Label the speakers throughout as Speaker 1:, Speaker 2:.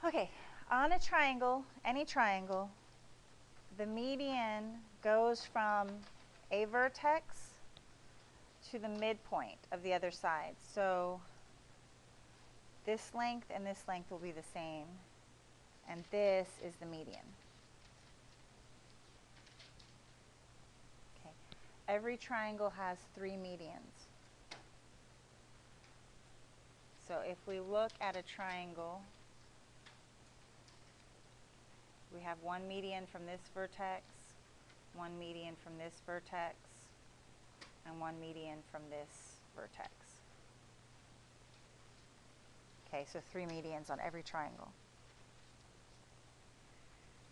Speaker 1: Okay, on a triangle, any triangle, the median goes from a vertex to the midpoint of the other side. So this length and this length will be the same, and this is the median. Okay. Every triangle has 3 medians. So if we look at a triangle, we have 1 median from this vertex, 1 median from this vertex, and 1 median from this vertex. Okay, so 3 medians on every triangle.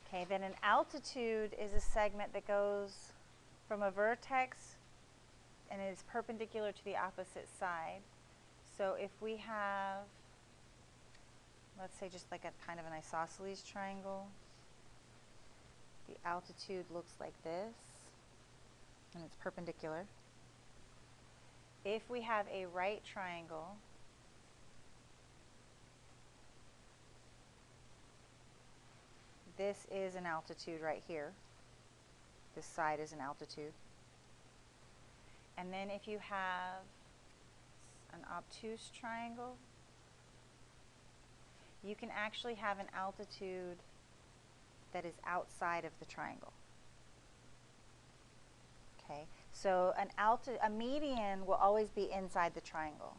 Speaker 1: Okay, then an altitude is a segment that goes from a vertex and is perpendicular to the opposite side. So if we have, let's say just like a kind of an isosceles triangle, the altitude looks like this, and it's perpendicular. If we have a right triangle, this is an altitude right here. This side is an altitude. And then if you have an obtuse triangle, you can actually have an altitude that is outside of the triangle. Okay, so a median will always be inside the triangle.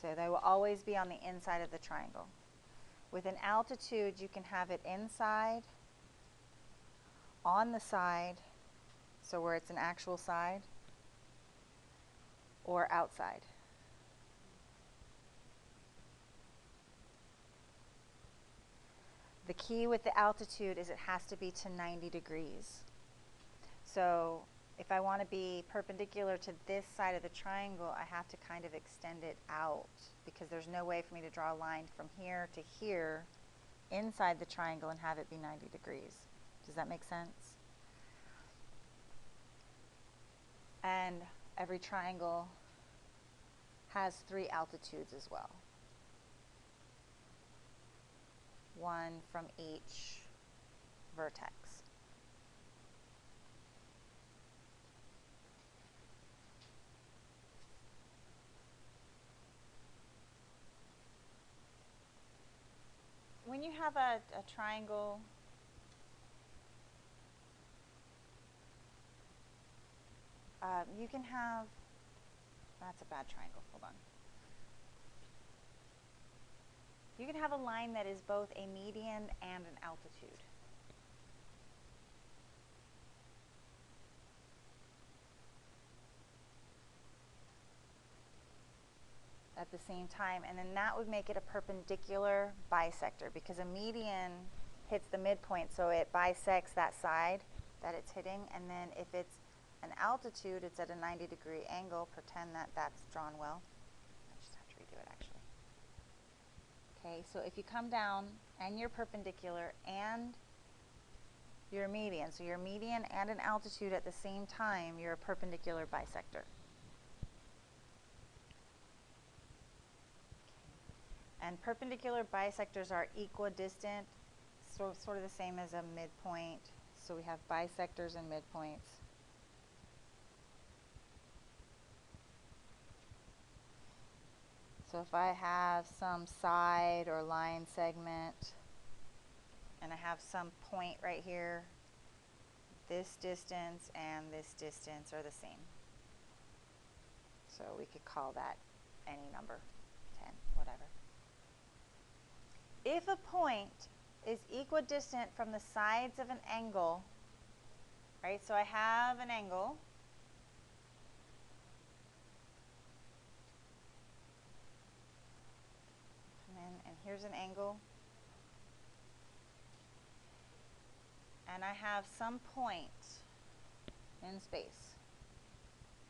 Speaker 1: So they will always be on the inside of the triangle. With an altitude, you can have it inside, on the side, so where it's an actual side, or outside. The key with the altitude is it has to be to 90 degrees. So if I want to be perpendicular to this side of the triangle, I have to kind of extend it out, because there's no way for me to draw a line from here to here inside the triangle and have it be 90 degrees. Does that make sense? And every triangle has 3 altitudes as well. 1 from each vertex. When you have a triangle, you can have, that's a bad triangle, hold on. You can have a line that is both a median and an altitude. At the same time, and then that would make it a perpendicular bisector, because a median hits the midpoint, so it bisects that side that it's hitting, and then if it's an altitude, it's at a 90-degree angle. Pretend that that's drawn well. I just have to redo it actually. Okay, so if you come down and you're perpendicular and you're a median, so you're a median and an altitude at the same time, you're a perpendicular bisector. And perpendicular bisectors are equidistant, so sort of the same as a midpoint. So we have bisectors and midpoints. So if I have some side or line segment, and I have some point right here, this distance and this distance are the same. So we could call that any number, 10, whatever. If a point is equidistant from the sides of an angle, right, so I have an angle, and here's an angle, and I have some point in space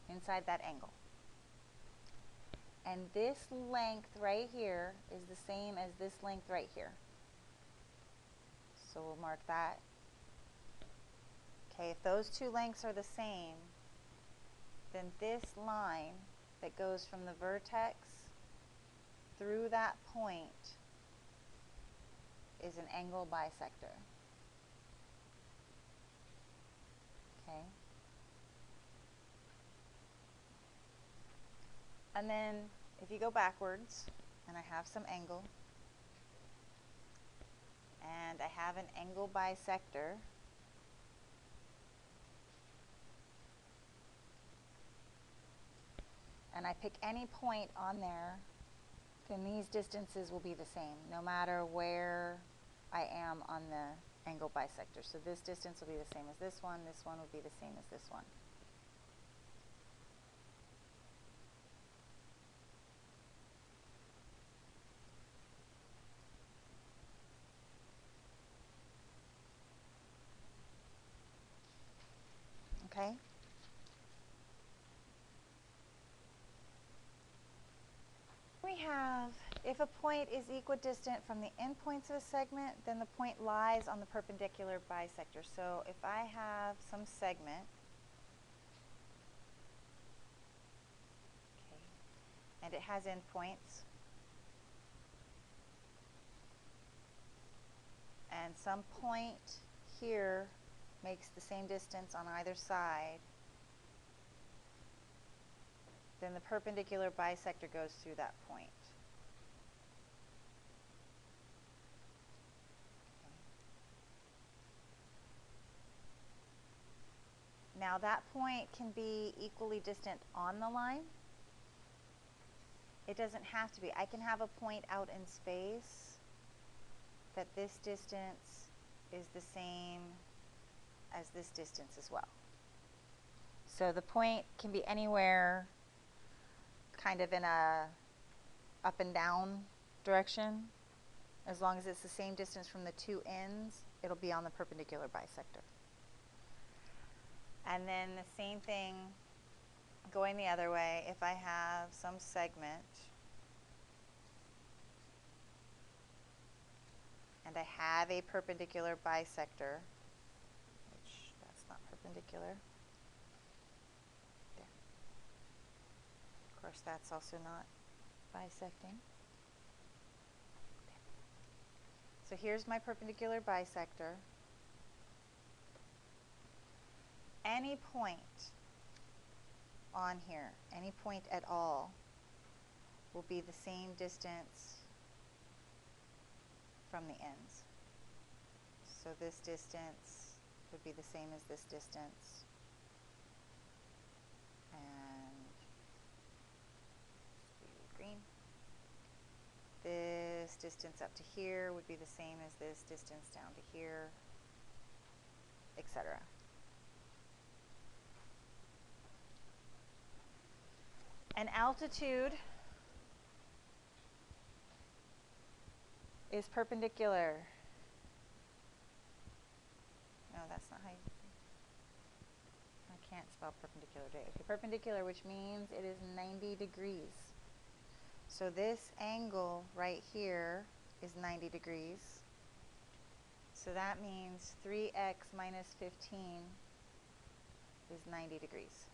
Speaker 1: inside that angle. And this length right here is the same as this length right here. So we'll mark that. Okay, if those two lengths are the same, then this line that goes from the vertex through that point is an angle bisector. Okay. And then if you go backwards, and I have some angle, and I have an angle bisector, and I pick any point on there, then these distances will be the same, no matter where I am on the angle bisector. So this distance will be the same as this one will be the same as this one. Okay? We have, if a point is equidistant from the endpoints of a segment, then the point lies on the perpendicular bisector. So if I have some segment, okay, and it has endpoints, and some point here makes the same distance on either side, then the perpendicular bisector goes through that point. Okay. Now that point can be equally distant on the line. It doesn't have to be. I can have a point out in space that this distance is the same as this distance as well. So the point can be anywhere kind of in a up and down direction. As long as it's the same distance from the two ends, it'll be on the perpendicular bisector. And then the same thing going the other way. If I have some segment and I have a perpendicular bisector, which that's not perpendicular. There. Of course, that's also not bisecting. So here's my perpendicular bisector. Any point on here, any point at all, will be the same distance from the ends. So this distance would be the same as this distance. And green. This distance up to here would be the same as this distance down to here, etc. And altitude is perpendicular. No, that's not how you, I can't spell perpendicular. Okay, perpendicular, which means it is 90 degrees. So this angle right here is 90 degrees. So that means 3x minus 15 is 90 degrees.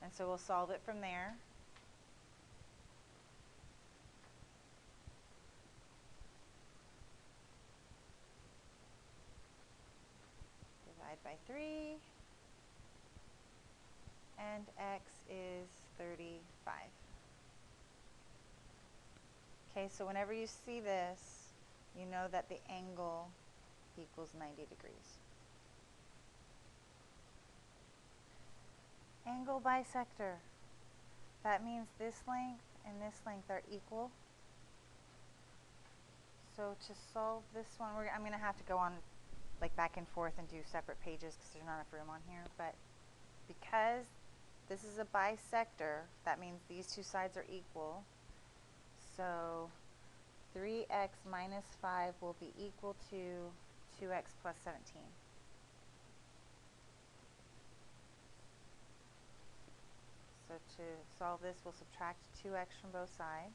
Speaker 1: And so we'll solve it from there. Divide by 3. And x is 35. Okay, so whenever you see this, you know that the angle equals 90 degrees. Angle bisector. That means this length and this length are equal. So to solve this one, I'm going to have to go on like back and forth and do separate pages because there's not enough room on here. But because this is a bisector, that means these two sides are equal. So 3x minus 5 will be equal to 2x plus 17. So to solve this, we'll subtract 2x from both sides.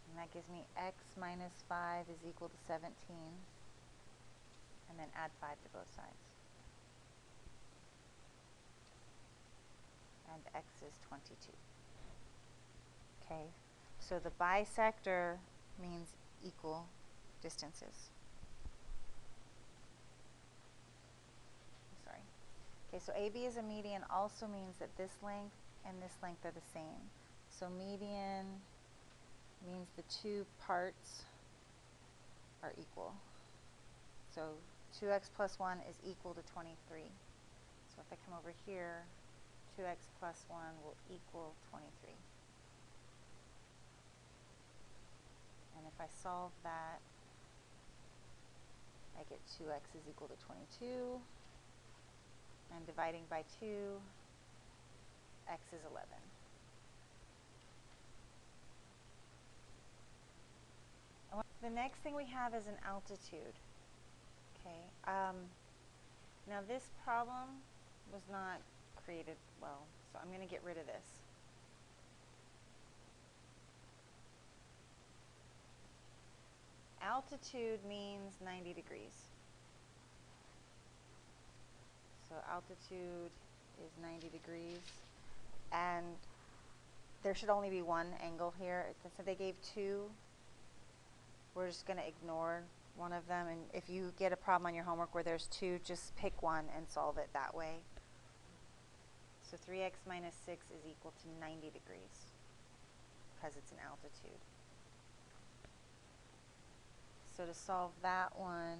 Speaker 1: And that gives me x minus 5 is equal to 17. And then add 5 to both sides. x is 22. Okay, so the bisector means equal distances. Sorry. Okay, so AB is a median also means that this length and this length are the same. So median means the two parts are equal. So 2x plus 1 is equal to 23. So if I come over here, 2x plus 1 will equal 23. And if I solve that, I get 2x is equal to 22. And dividing by 2, x is 11. The next thing we have is an altitude. Okay. Now this problem was not created well, so I'm going to get rid of this. Altitude means 90 degrees. So altitude is 90 degrees. And there should only be one angle here. So they gave two. We're just going to ignore one of them. And if you get a problem on your homework where there's two, just pick one and solve it that way. So 3x minus 6 is equal to 90 degrees because it's an altitude. So to solve that one,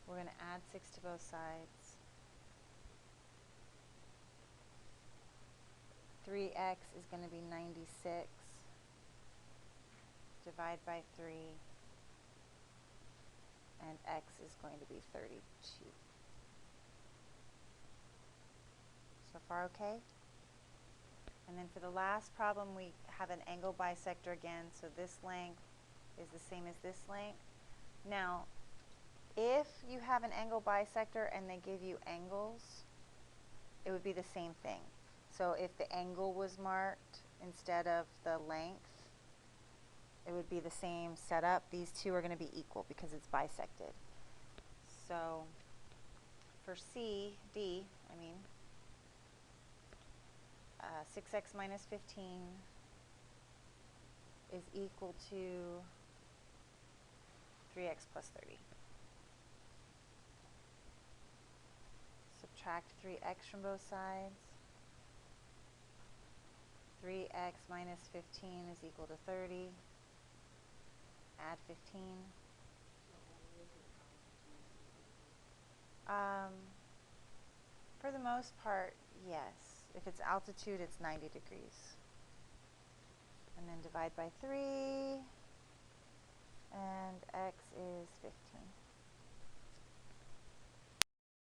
Speaker 1: we're going to add 6 to both sides. 3x is going to be 96. Divide by 3. And x is going to be 32. So far okay? And then for the last problem, we have an angle bisector again. So this length is the same as this length. Now, if you have an angle bisector and they give you angles, it would be the same thing. So if the angle was marked instead of the length, it would be the same setup. These two are going to be equal because it's bisected. So for D, 6x minus 15 is equal to 3x plus 30. Subtract 3x from both sides. 3x minus 15 is equal to 30. Add 15. For the most part, yes. If it's altitude, it's 90 degrees. And then divide by 3. And x